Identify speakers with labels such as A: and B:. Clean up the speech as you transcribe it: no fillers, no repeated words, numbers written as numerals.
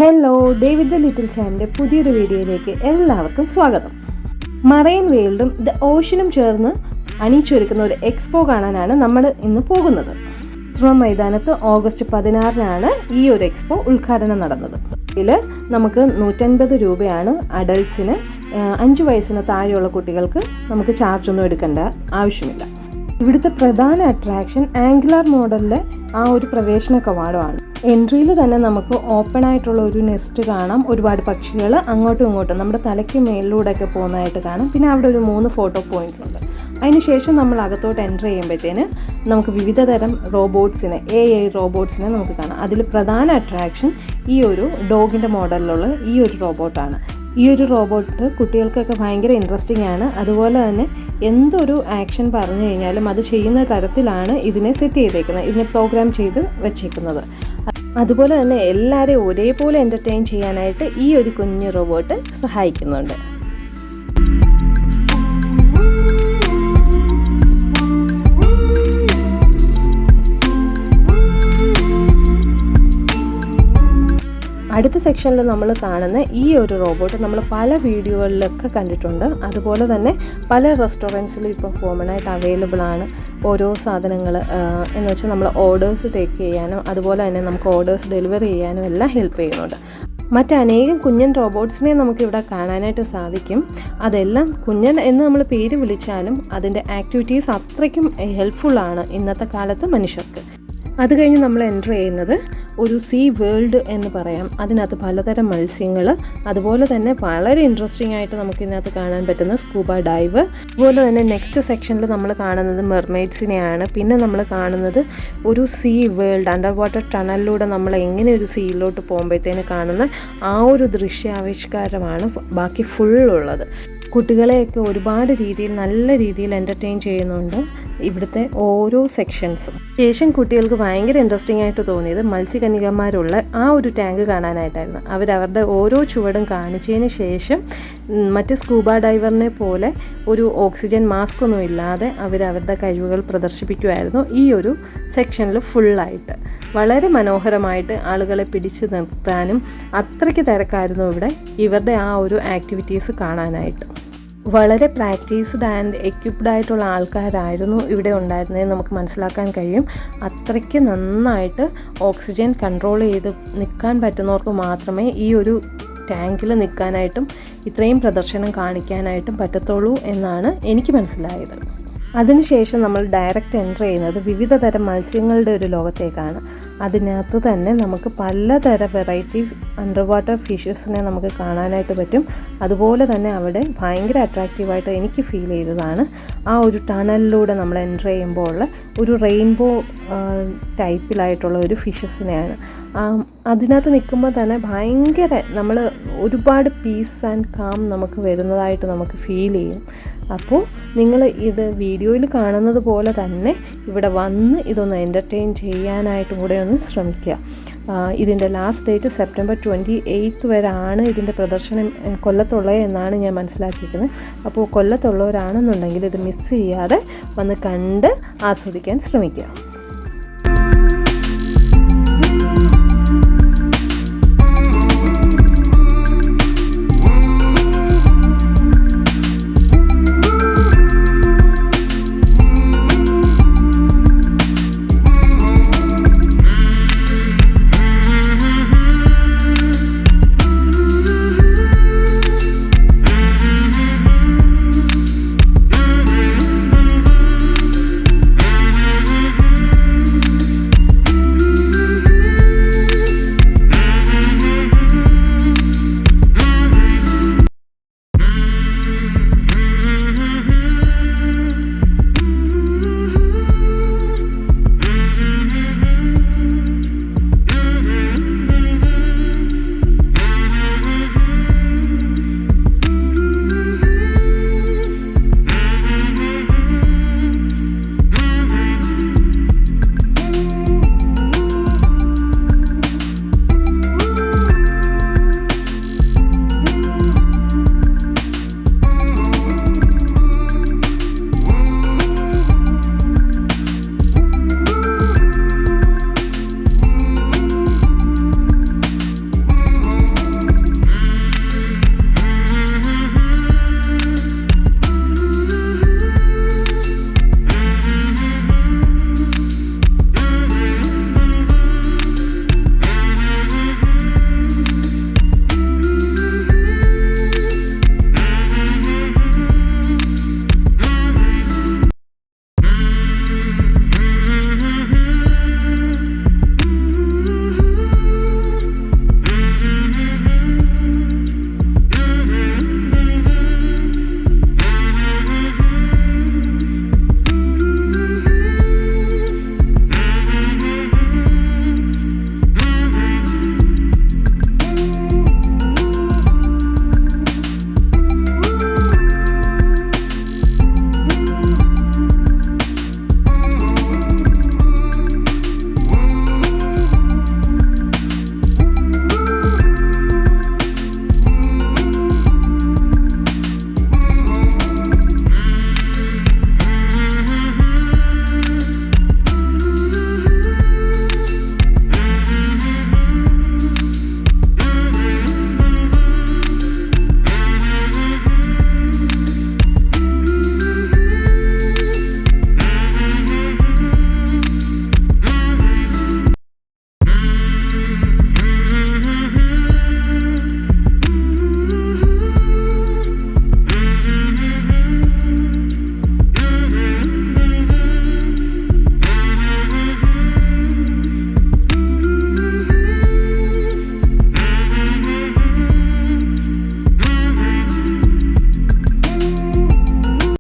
A: Hello, David the little ചാമ്പിൻ്റെ പുതിയൊരു വീഡിയോയിലേക്ക് എല്ലാവർക്കും സ്വാഗതം. മറൈൻ വേൾഡും ദ ഓഷനും ചേർന്ന് അണിയിച്ചൊരുക്കുന്ന ഒരു എക്സ്പോ കാണാനാണ് നമ്മൾ ഇന്ന് പോകുന്നത്. മൈതാനത്ത് ഓഗസ്റ്റ് 16-നാണ് ഈ ഒരു എക്സ്പോ ഉദ്ഘാടനം നടന്നത്. ഇതിൽ നമുക്ക് 150 രൂപയാണ് അഡൾട്ട്സിന്. 5 വയസ്സിന് താഴെയുള്ള കുട്ടികൾക്ക് നമുക്ക് ചാർജൊന്നും എടുക്കേണ്ട ആവശ്യമില്ല. ഇവിടുത്തെ പ്രധാന അട്രാക്ഷൻ ആംഗുലാർ മോഡലിലെ ആ ഒരു പ്രവേശന കവാടമാണ്. എൻട്രിയിൽ തന്നെ നമുക്ക് ഓപ്പൺ ആയിട്ടുള്ള ഒരു നെസ്റ്റ് കാണാം. ഒരുപാട് പക്ഷികൾ അങ്ങോട്ടും ഇങ്ങോട്ടും നമ്മുടെ തലയ്ക്ക് മേലിലൂടെയൊക്കെ പോകുന്നതായിട്ട് കാണാം. പിന്നെ അവിടെ ഒരു 3 ഫോട്ടോ പോയിൻറ്റ്സ് ഉണ്ട്. അതിനുശേഷം നമ്മൾ അകത്തോട്ട് എൻ്റർ ചെയ്യുമ്പോഴത്തേന് നമുക്ക് വിവിധ തരം റോബോട്ട്സിനെ, AI റോബോട്ട്സിനെ നമുക്ക് കാണാം. അതിൽ പ്രധാന അട്രാക്ഷൻ ഈ ഒരു ഡോഗിൻ്റെ മോഡലിലുള്ള ഈ ഒരു റോബോട്ടാണ്. ഈ ഒരു റോബോട്ട് കുട്ടികൾക്കൊക്കെ ഭയങ്കര ഇൻട്രസ്റ്റിംഗ് ആണ്. അതുപോലെ തന്നെ എന്തൊരു ആക്ഷൻ പറഞ്ഞു കഴിഞ്ഞാലും അത് ചെയ്യുന്ന തരത്തിലാണ് ഇതിനെ സെറ്റ് ചെയ്തേക്കുന്നത്, ഇതിനെ പ്രോഗ്രാം ചെയ്ത് വെച്ചേക്കുന്നത്. അതുപോലെ തന്നെ എല്ലാവരെയും ഒരേപോലെ എൻ്റർടൈൻ ചെയ്യാനായിട്ട് ഈ ഒരു കുഞ്ഞു റോബോട്ട് സഹായിക്കുന്നുണ്ട്. അടുത്ത സെക്ഷനിൽ നമ്മൾ കാണുന്ന ഈ ഒരു റോബോട്ട് നമ്മൾ പല വീഡിയോകളിലൊക്കെ കണ്ടിട്ടുണ്ട്. അതുപോലെ തന്നെ പല റെസ്റ്റോറൻറ്റ്സിലും ഇപ്പോൾ കോമൺ ആയിട്ട് അവൈലബിൾ ആണ്. ഓരോ സാധനങ്ങൾ എന്ന് വെച്ചാൽ നമ്മൾ ഓർഡേഴ്സ് ടേക്ക് ചെയ്യാനും അതുപോലെ തന്നെ നമുക്ക് ഓർഡേഴ്സ് ഡെലിവറി ചെയ്യാനും എല്ലാം ഹെൽപ്പ് ചെയ്യുന്നുണ്ട്. മറ്റനേകം കുഞ്ഞൻ റോബോട്ട്സിനെ നമുക്കിവിടെ കാണാനായിട്ട് സാധിക്കും. അതെല്ലാം കുഞ്ഞൻ എന്ന് നമ്മൾ പേര് വിളിച്ചാലും അതിൻ്റെ ആക്ടിവിറ്റീസ് അത്രയ്ക്കും ഹെൽപ്ഫുള്ളാണ് ഇന്നത്തെ കാലത്ത് മനുഷ്യർക്ക്. അത് കഴിഞ്ഞ് നമ്മൾ എൻ്റർ ചെയ്യുന്നത് ഒരു സീ വേൾഡ് എന്ന് പറയാം. അതിനകത്ത് പലതരം മത്സ്യങ്ങൾ, അതുപോലെ തന്നെ വളരെ ഇൻട്രസ്റ്റിംഗ് ആയിട്ട് നമുക്ക് ഇതിനകത്ത് കാണാൻ പറ്റുന്ന സ്കൂബ ഡൈവ്. അതുപോലെ തന്നെ നെക്സ്റ്റ് സെക്ഷനിൽ നമ്മൾ കാണുന്നത് മെർമെയ്ഡ്സിനെയാണ്. പിന്നെ നമ്മൾ കാണുന്നത് ഒരു സീ വേൾഡ്, അണ്ടർ വാട്ടർ ടണലിലൂടെ നമ്മൾ എങ്ങനെ ഒരു സീയിലോട്ട് പോകുമ്പോഴത്തേന് കാണുന്ന ആ ഒരു ദൃശ്യാവിഷ്കാരമാണ് ബാക്കി ഫുള്ളുള്ളത്. കുട്ടികളെയൊക്കെ ഒരുപാട് രീതിയിൽ നല്ല രീതിയിൽ എൻ്റർടൈൻ ചെയ്യുന്നുണ്ട് ഇവിടുത്തെ ഓരോ സെക്ഷൻസും. ശേഷം കുട്ടികൾക്ക് ഭയങ്കര ഇൻട്രസ്റ്റിംഗ് ആയിട്ട് തോന്നിയത് മത്സ്യകന്യകന്മാരുള്ള ആ ഒരു ടാങ്ക് കാണാനായിട്ടായിരുന്നു. അവരവരുടെ ഓരോ ചുവടും കാണിച്ചതിന് ശേഷം മറ്റ് സ്കൂബ ഡൈവറിനെ പോലെ ഒരു ഓക്സിജൻ മാസ്ക് ഒന്നും ഇല്ലാതെ അവരവരുടെ കഴിവുകൾ പ്രദർശിപ്പിക്കുമായിരുന്നു ഈ ഒരു സെക്ഷനിൽ ഫുള്ളായിട്ട്. വളരെ മനോഹരമായിട്ട് ആളുകളെ പിടിച്ചു നിർത്താനും അത്രയ്ക്ക് തിരക്കായിരുന്നു ഇവിടെ ഇവരുടെ ആ ഒരു ആക്ടിവിറ്റീസ് കാണാനായിട്ട്. വളരെ പ്രാക്ടീസ്ഡ് ആൻഡ് എക്യുപ്ഡ് ആയിട്ടുള്ള ആൾക്കാരായിരുന്നു ഇവിടെ ഉണ്ടായിരുന്നത് നമുക്ക് മനസ്സിലാക്കാൻ കഴിയും. അത്രയ്ക്ക് നന്നായിട്ട് ഓക്സിജൻ കൺട്രോൾ ചെയ്ത് നിൽക്കാൻ പറ്റുന്നവർക്ക് മാത്രമേ ഈ ഒരു ടാങ്കിൽ നിൽക്കാനായിട്ടും ഇത്രയും പ്രദർശനം കാണിക്കാനായിട്ടും പറ്റത്തുള്ളൂ എന്നാണ് എനിക്ക് മനസ്സിലായത്. അതിനുശേഷം നമ്മൾ ഡയറക്റ്റ് എൻ്റർ ചെയ്യുന്നത് വിവിധ തരം മത്സ്യങ്ങളുടെ ഒരു ലോകത്തേക്കാണ്. അതിനകത്ത് തന്നെ നമുക്ക് പലതരം വെറൈറ്റി അണ്ടർ വാട്ടർ ഫിഷസിനെ നമുക്ക് കാണാനായിട്ട് പറ്റും. അതുപോലെ തന്നെ അവിടെ ഭയങ്കര അട്രാക്റ്റീവായിട്ട് എനിക്ക് ഫീൽ ചെയ്തതാണ് ആ ഒരു ടണലിലൂടെ നമ്മൾ എൻ്റർ ചെയ്യുമ്പോൾ ഉള്ള ഒരു റെയിൻബോ ടൈപ്പിലായിട്ടുള്ള ഒരു ഫിഷസിനെയാണ്. അതിനകത്ത് നിൽക്കുമ്പോൾ തന്നെ ഭയങ്കര നമ്മൾ ഒരുപാട് പീസ് ആൻഡ് കാം നമുക്ക് വരുന്നതായിട്ട് നമുക്ക് ഫീൽ ചെയ്യും. അപ്പോൾ നിങ്ങൾ ഇത് വീഡിയോയിൽ കാണുന്നത് പോലെ തന്നെ ഇവിടെ വന്ന് ഇതൊന്ന് എൻ്റർടൈൻ ചെയ്യാനായിട്ടും കൂടെ ഒന്ന് ശ്രമിക്കുക. ഇതിൻ്റെ ലാസ്റ്റ് ഡേറ്റ് സെപ്റ്റംബർ 28 വരെ ആണ് ഇതിൻ്റെ പ്രദർശനം കൊല്ലത്തുള്ളത് എന്നാണ് ഞാൻ മനസ്സിലാക്കിയിരിക്കുന്നത്. അപ്പോൾ കൊല്ലത്തുള്ളവരാണെന്നുണ്ടെങ്കിൽ ഇത് മിസ് ചെയ്യാതെ വന്ന് കണ്ട് ആസ്വദിക്കാൻ ശ്രമിക്കുക.